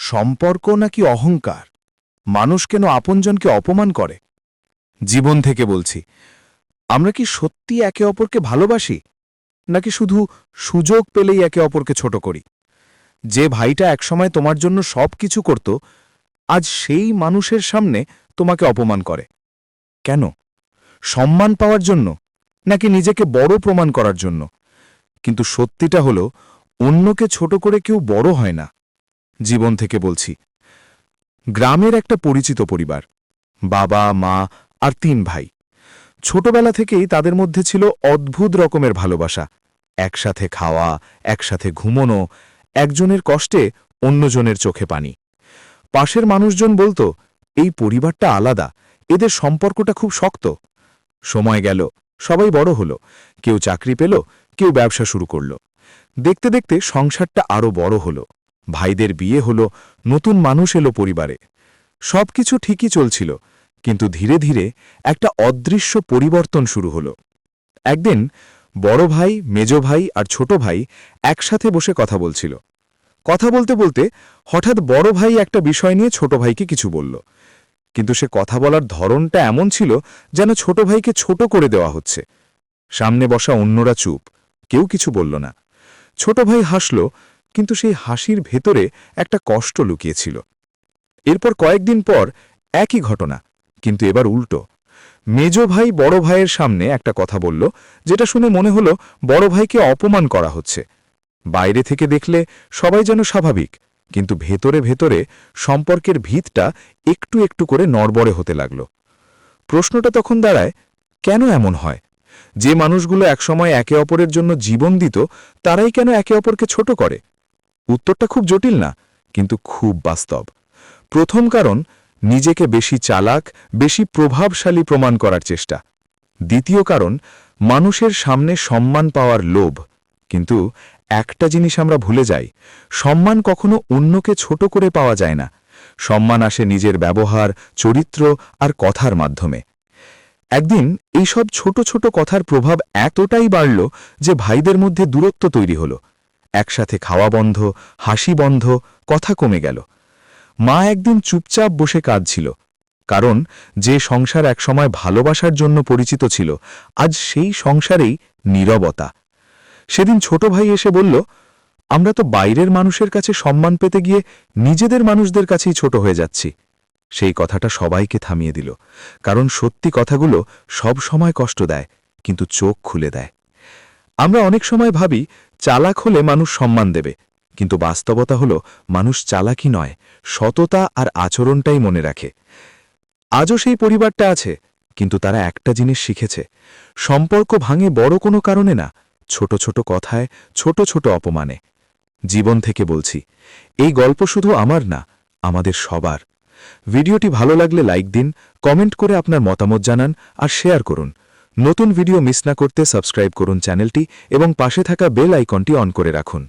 সম্পর্ক নাকি অহংকার? মানুষ কেন আপনজনকে অপমান করে? জীবন থেকে বলছি, আমরা কি সত্যি একে অপরকে ভালোবাসি, নাকি শুধু সুযোগ পেলেই একে অপরকে ছোট করি? যে ভাইটা একসময় তোমার জন্য সব কিছু করত, আজ সেই মানুষের সামনে তোমাকে অপমান করে। কেন? সম্মান পাওয়ার জন্য, নাকি নিজেকে বড় প্রমাণ করার জন্য? কিন্তু সত্যিটা হলো, অন্যকে ছোট করে কেউ বড় হয় না। জীবন থেকে বলছি, গ্রামের একটা পরিচিত পরিবার, বাবা, মা আর ৩ ভাই। ছোটবেলা থেকেই তাদের মধ্যে ছিল অদ্ভুত রকমের ভালোবাসা। একসাথে খাওয়া, একসাথে ঘুমোনো, একজনের কষ্টে অন্যজনের চোখে পানি। পাশের মানুষজন বলতো, এই পরিবারটা আলাদা, এদের সম্পর্কটা খুব শক্ত। সময় গেল, সবাই বড় হলো, কেউ চাকরি পেল, কেউ ব্যবসা শুরু করল। দেখতে দেখতে সংসারটা আরও বড় হলো, ভাইদের বিয়ে হলো, নতুন মানুষ এলো পরিবারে। সবকিছু ঠিকই চলছিল, কিন্তু ধীরে ধীরে একটা অদৃশ্য পরিবর্তন শুরু হলো। একদিন বড় ভাই, মেজ ভাই আর ছোট ভাই একসাথে বসে কথা বলছিল। কথা বলতে বলতে হঠাৎ বড় ভাই একটা বিষয় নিয়ে ছোট ভাইকে কিছু বলল, কিন্তু সে কথা বলার ধরনটা এমন ছিল যেন ছোট ভাইকে ছোট করে দেওয়া হচ্ছে। সামনে বসা অন্যরা চুপ, কেউ কিছু বলল না। ছোট ভাই হাসল, কিন্তু সেই হাসির ভেতরে একটা কষ্ট লুকিয়েছিল। এরপর কয়েকদিন পর একই ঘটনা, কিন্তু এবার উল্টো। মেজ ভাই বড় ভাইয়ের সামনে একটা কথা বলল, যেটা শুনে মনে হলো বড় ভাইকে অপমান করা হচ্ছে। বাইরে থেকে দেখলে সবাই যেন স্বাভাবিক, কিন্তু ভেতরে ভেতরে সম্পর্কের ভিতটা একটু একটু করে নড়বড়ে হতে লাগল। প্রশ্নটা তখন দাঁড়ায়, কেন এমন হয়? যে মানুষগুলো একসময় একে অপরের জন্য জীবন দিত, তারাই কেন একে অপরকে ছোট করে? উত্তরটা খুব জটিল না, কিন্তু খুব বাস্তব। প্রথম কারণ, নিজেকে বেশি চালাক, বেশি প্রভাবশালী প্রমাণ করার চেষ্টা। দ্বিতীয় কারণ, মানুষের সামনে সম্মান পাওয়ার লোভ। কিন্তু একটা জিনিস আমরা ভুলে যাই, সম্মান কখনো অন্যকে ছোট করে পাওয়া যায় না। সম্মান আসে নিজের ব্যবহার, চরিত্র আর কথার মাধ্যমে। একদিন এইসব ছোট ছোট কথার প্রভাব এতটাই বাড়ল যে ভাইদের মধ্যে দূরত্ব তৈরি হল। একসাথে খাওয়া বন্ধ, হাসি বন্ধ, কথা কমে গেল। মা একদিন চুপচাপ বসে কাঁদছিল, কারণ যে সংসার একসময় ভালোবাসার জন্য পরিচিত ছিল, আজ সেই সংসারেই নীরবতা। সেদিন ছোট ভাই এসে বলল, আমরা তো বাইরের মানুষের কাছে সম্মান পেতে গিয়ে নিজেদের মানুষদের কাছেই ছোট হয়ে যাচ্ছি। সেই কথাটা সবাইকে থামিয়ে দিল, কারণ সত্যি কথাগুলো সব সময় কষ্ট দেয়, কিন্তু চোখ খুলে দেয়। আমরা অনেক সময় ভাবি চালাক হলে মানুষ সম্মান দেবে, কিন্তু বাস্তবতা হলো মানুষ চালাকি নয়, সততা আর আচরণটাই মনে রাখে। আজও সেই পরিবারটা আছে, কিন্তু তারা একটা জিনিস শিখেছে, সম্পর্ক ভাঙে বড় কোনো কারণে না, ছোট ছোট কথায়, ছোট ছোট অপমানে। জীবন থেকে বলছি, এই গল্প শুধু আমার না, আমাদের সবার। ভিডিওটি ভালো লাগলে লাইক দিন, কমেন্ট করে আপনার মতামত জানান আর শেয়ার করুন। নতুন ভিডিও মিস না করতে সাবস্ক্রাইব করুন চ্যানেলটি এবং পাশে থাকা বেল আইকনটি অন করে রাখুন।